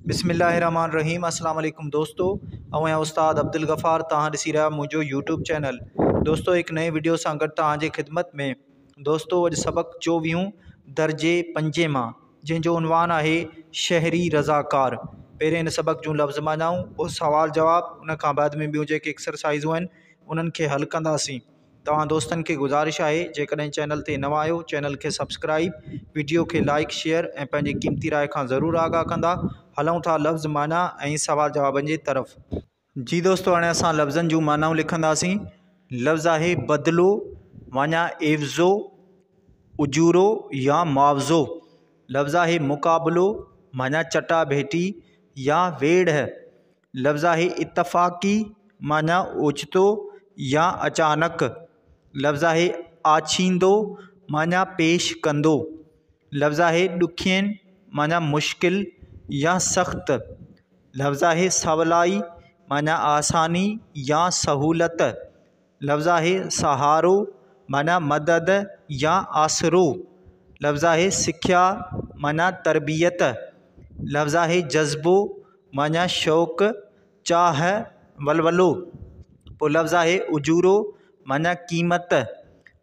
बिस्मिल्लाहिर्रहमानिर्रहीम। अस्सलाम वालेकुम दोस्तों, मैं उस्ताद अब्दुल गफ़ार तव्हां ॾिसी रहिया मुंहिंजो यूट्यूब चैनल। दोस्तों, एक नए वीडियो सां गॾु तव्हांजे ख़िदमत में। दोस्तों, अॼु सबक़ 24 दर्जे 5 मां, जंहिंजो उनवान आहे शहरी रज़ाकार। पहिरें इन सबक़ जूं लफ़्ज़ मानाऊं, पोइ सवाल जवाब, उन खां बाद में ॿियूं जेके एक्सरसाइज़ूं आहिनि उन्हनि खे हल कंदासीं। तव्हां दोस्तनि खे गुज़ारिश आहे, जेकॾहिं चैनल ते नवां आहियो चैनल खे सब्सक्राइब, वीडियो खे लाइक शेयर ऐं पंहिंजी क़ीमती राय खां ज़रूरु आगाह कंदा। हलूं था लफ़्ज़ माना ऐं सवाल जवाबनि जी तरफ़। जी दोस्तों, हाणे असां लफ़्ज़नि जूं मानाऊं लिखंदासीं। लफ़्ज़ आहे बदिलो माना एवज़ो, उजूरो या मुआवज़ो। लफ़्ज़ आहे मुक़ाबिलो माना चटाभेटी या वेढ़। लफ़्ज़ आहे इत्तफ़ाक़ी माना ओचितो या अचानक। लफ़्ज़ आहे आछींदो माना पेश कंदो। लफ़्ज़ आहे ॾुखियनि माना मुश्किल या सख़्त। लफ़्ज़ आहे सवलाई माना आसानी या सहूलत। लफ़्ज़ आहे सहारो माना मदद या आसरो। लफ़्ज़ आहे सिख्या माना तरबियत। लफ़्ज़ आहे जज़्बो माना शौक़ चाह वलवलो। पोइ लफ़्ज़ आहे उजूरो माना क़ीमत।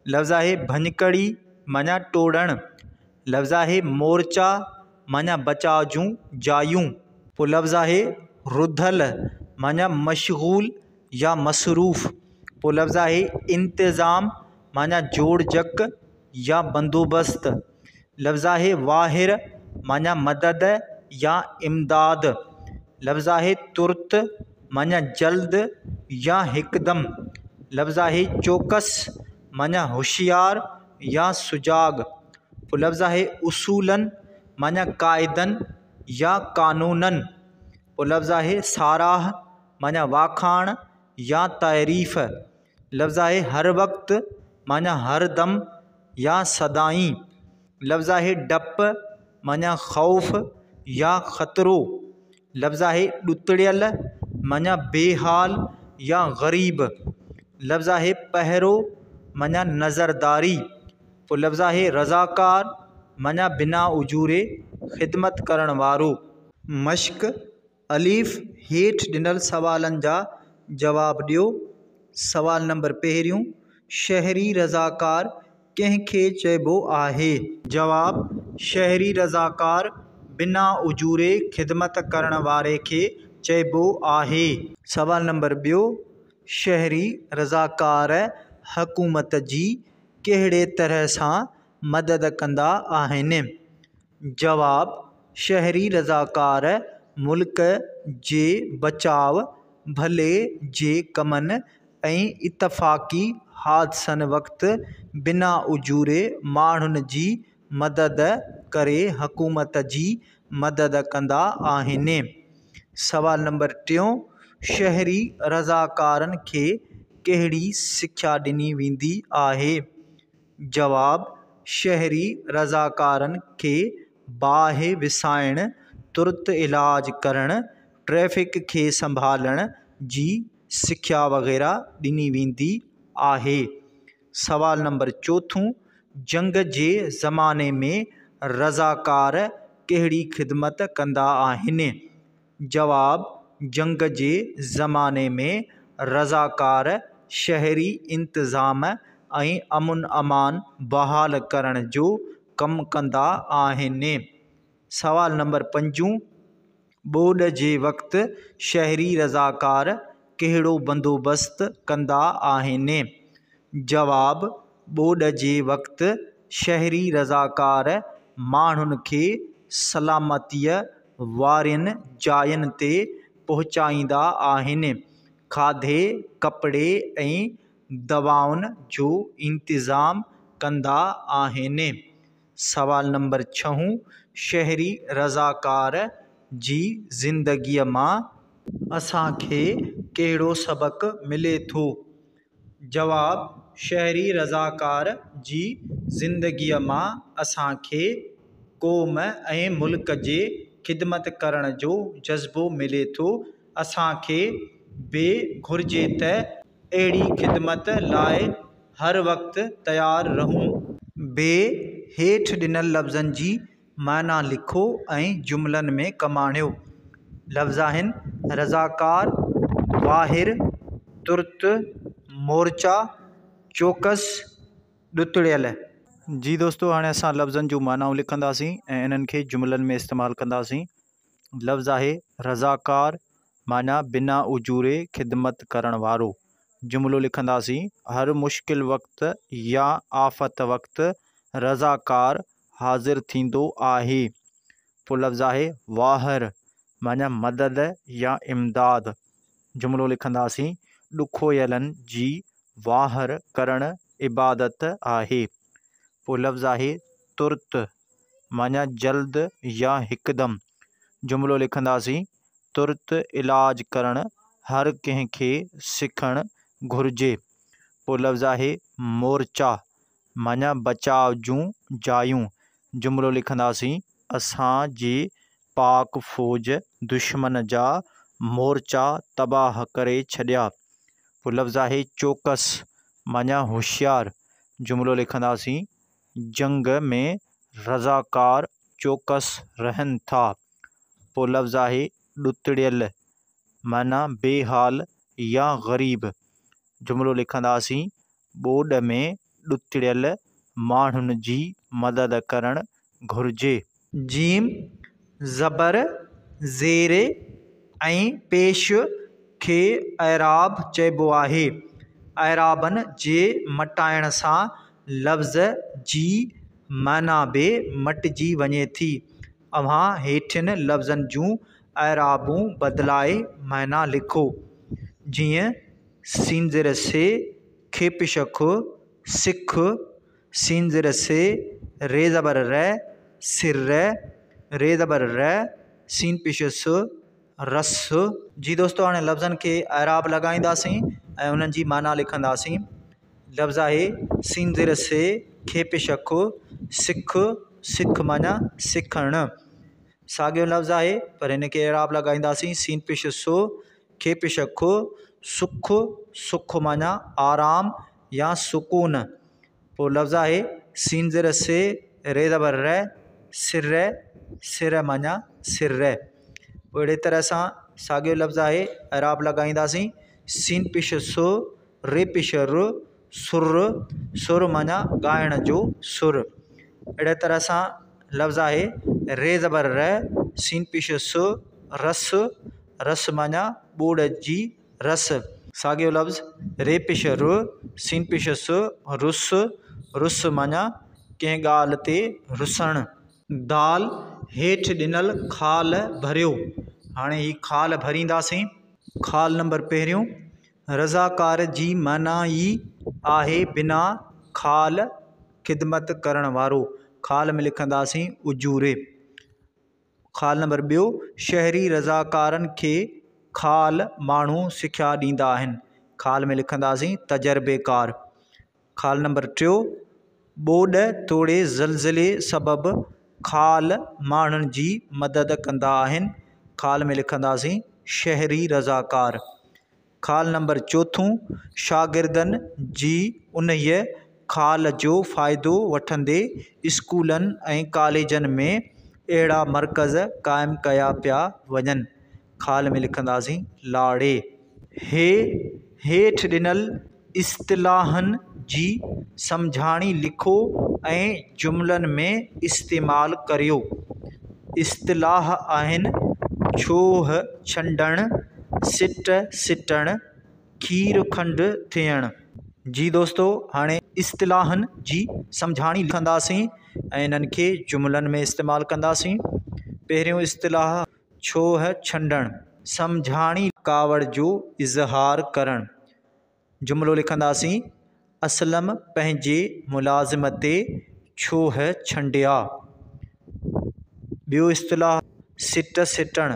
लफ़्ज़ आहे भञकड़ी माना टोड़ण। लफ़्ज़ आहे मोर्चा माना बचाव जूं जायूं। पोइ लफ़्ज़ आहे रुधल माना मशगूल या मसरूफ़। पोइ लफ़्ज़ आहे इंतिज़ाम माना जोड़जक या बंदोबस्त। लफ़्ज़ आहे वाहिर माना मदद या इमदाद। लफ़्ज़ आहे तुर्त माना जल्द या हिकदम। लफ़्ज़ आहे चौकस माना होशियार या सुजाग। पोइ लफ़्ज़ आहे उसूलन माना क़ाइदनि या क़ानूननि। पोइ लफ़्ज़ आहे साराह माना वाखाण या तारीफ़। लफ़्ज़ आहे हर वक़्तु माना हर दम या सदाई। लफ़्ज़ आहे डपु माना ख़ौफ़ या ख़तरो। लफ़्ज़ आहे ॾुतड़ियल माना बेहाल या ग़रीब। लफ़्ज़ आहे पहिरो माना नज़रदारी। पोइ लफ़्ज़ आहे रज़ाकार माना बिना उजूरे ख़िदमत करण वारो। मश्क अलीफ़ हेठि ॾिनल सवालनि जा जवाब ॾियो। सवाल नंबर पहिरियों, शहरी रज़ाकार कंहिंखे चइबो आहे? जवाब, शहरी रज़ाकार बिना उजूरे ख़िदमत करण वारे खे चइबो आहे। सवाल नंबर ॿियो, शहरी रज़ाकार हुकूमत जी कहिड़े तरह सां मदद कंदा आहिनि? जवाब, शहरी रज़ाकार मुल्क जे बचाव भले जे कमनि ऐं इत्तफ़ाक़ी हादसनि वक़्तु बिना उजूरे माण्हुनि जी मदद करे हुकूमत जी मदद कंदा आहिनि। सवाल नंबर टियों, शहरी रज़ाकारनि खे कहिड़ी सिख्या ॾिनी वेंदी आहे? जवाब, शहरी रज़ाकारनि खे बाहि विसाइण, तुर्त इलाज करण, ट्रैफ़िक खे संभालण जी सिख्या वग़ैरह ॾिनी वेंदी आहे। सवाल नंबर चोथों, जंग जे ज़माने में रज़ाकार कहिड़ी ख़िदमत कंदा आहिनि? जवाब, जंग जे ज़माने में रज़ाकार शहरी इंतिज़ाम ऐं अमुन अमान बहाल करण जो कमु कंदा आहिनि। सवाल नंबर 5, ॿोॾ जे वक़्तु शहरी रज़ाकार कहिड़ो बंदोबस्तु कंदा आहिनि? जवाब, ॿोॾ जे वक़्तु शहरी रज़ाकार माण्हुनि खे सलामतीअ वारियुनि जायुनि ते पहुचाईंदा आहिनि। खाधे, कपिड़े ऐं दवाउनि जो इंतिज़ाम कंदा आहिनि। सवाल नंबर 6, शहरी रज़ाकार जी ज़िंदगीअ मां असांखे कहिड़ो सबक़ु मिले थो? जवाब, शहरी रज़ाकार जी ज़िंदगीअ मां असांखे क़ौम ऐं मुल्क जे ख़िदमत करण जो जज़्बो मिले थो। असांखे बे घुरिजे त अहिड़ी ख़िदमत लाइ हर वक़्तु तयारु रहूं। बे हेठि ॾिनल लफ़्ज़नि जी माना लिखो ऐं जुमलनि में कमाणियो। लफ़्ज़ आहिनि रज़ाकार, वाहिर, तुर्त, मोर्चा, चौकस, ॾुतड़ियल। जी दोस्तों, हाणे असां लफ़्ज़नि जूं मानाऊं लिखंदासीं ऐं इन्हनि खे जुमलनि में इस्तेमालु कंदासीं। लफ़्ज़ आहे रज़ाकार, माना बिना उजूरे ख़िदमत करण वारो। जुमिलो लिखंदासीं, हर मुश्किल वक़्तु या आफ़त वक़्तु रज़ाकार हाज़िर थींदो आहे। पोइ लफ़्ज़ आहे वाहिर, माना मदद या इमदाद। जुमिलो लिखंदासीं, ॾुखोयलनि जी वाहिर करणु इबादत आहे। पोइ लफ़्ज़ आहे तुर्त, माना जल्द या हिकदम। जुमिलो लिखंदासीं, तुर्त इलाज करणु हर कंहिंखे सिखणु घुरिजे। पोइ लफ़्ज़ आहे मोर्चा, माना बचाव जूं जायूं। जुमिलो लिखंदासीं, असांजे पाक फ़ौज दुश्मन जा मोर्चा तबाह करे छॾिया। पोइ लफ़्ज़ आहे चौकस, माना होशियार। जुमिलो लिखंदासीं, जंग में रज़ाकार चौकस रहनि था। पोइ लफ़्ज़ आहे ॾुतड़ियल, माना बेहाल या ग़रीब। जुमिलो लिखंदासीं, ॿोॾ में ॾुतड़ियल माण्हुनि जी मदद करणु घुरिजे। जीम, ज़बर, ज़ेर ऐं पेश खे एराब चइबो आहे। एराबनि जे मटाइण सां लफ़्ज़ जी माना बि मटिजी वञे थी। अव्हां हेठियुनि लफ़्ज़नि जूं एराबूं बदिलाए माना लिखो, जीअं सींज़र से, खेपिशख, सिख, सींज़र से, रे ज़बर रै, सिर, रे ज़बर रै, सीन पेश स, रस। जी दोस्तों, हाणे लफ़्ज़नि खे एराब लॻाईंदासीं ऐं उन्हनि जी माना लिखंदासीं। लफ़्ज़ आहे सींज़र से, खेपिशख, सिख, सिख माना सिखणु। साॻियो लफ़्ज़ आहे पर हिन खे एराब लॻाईंदासीं। सीन पेश सो, खेपिशख, सुख, सुख माना आराम या सुकून। पोइ लफ़्ज़ आहे सींज़र से, रे ज़बर रै, सिर, सिर माना सिर। पोइ अहिड़े तरह सां साॻियो लफ़्ज़ आहे एराब लॻाईंदासीं। सीन पेश सो, रे पेश रु, सुर, सुर माना ॻाइण जो सुर। अहिड़े तरह सां लफ़्ज़ आहे रे ज़बर रै, सीन पेश स, रस, रस माना ॿोॾ जी रस। साॻियो लफ़्ज़ रे पेश रु, सीन पेश स, रुस, रुस माना कंहिं ॻाल्हि ते रुसणु। दाल, हेठि ॾिनल खाल भरियो। हाणे ही खाल भरींदासीं। खाल नंबर पहिरियों, रज़ाकार जी माना ई आहे बिना खाल ख़िदमत करण वारो। खाल में लिखंदासीं उजूरे। खाल नंबर ॿियो, शहरी रज़ाकारनि खे खाल माण्हू सिख्या ॾींदा आहिनि। खाल में लिखंदासीं तजर्बेकार। खाल नंबर टियों, ॿोॾ तोड़े ज़लज़ले सबबि खाल माण्हुनि जी मदद कंदा आहिनि। खाल में लिखंदासीं शहरी रज़ाकार। खाल नंबर चोथों, शागिर्दनि जी उन्हीअ खाल जो फ़ाइदो वठंदे स्कूलनि ऐं कॉलेजनि में अहिड़ा मर्कज़ क़ाइमु कया पिया वञनि। खाल में लिखंदासीं लाड़े। हेठि ॾिनल इस्तिलाहनि जी सम्झाणी लिखो ऐं जुमिलनि में इस्तेमालु करियो। इस्तिलाह आहिनि छोह छंडणु, सिट सिटणु, खीरु खंडु थियणु। जी दोस्तों, हाणे इस्तिलाहनि जी सम्झाणी लिखंदासीं ऐं इन्हनि खे जुमिलनि में इस्तेमालु कंदासीं। पहिरियों इस्तिलाह छोह छंडणु, सम्झाणी कावड़ जो इज़हार करणु। जुमिलो लिखंदासीं असलम पंहिंजे मुलाज़िम ते छोह छंडिया। ॿियो इस्तिलाह सिट सिटणु,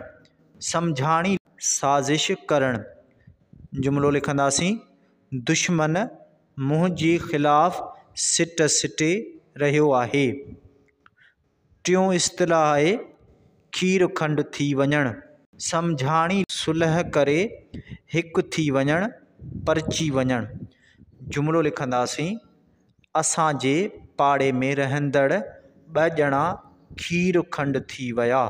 सम्झाणी साज़िश करणु। जुमिलो लिखंदासीं दुश्मन मुंहिंजे ख़िलाफ़ सिट सिटे रहियो आहे। टियों इस्तिलाह आहे खीरु खंडु थी वञणु, सम्झाणी सुलह करे हिकु थी वञणु, परची वञणु। जुमिलो लिखंदासीं असांजे पाड़े में रहंदड़ 2 ॼणा खीरु खंडु थी विया।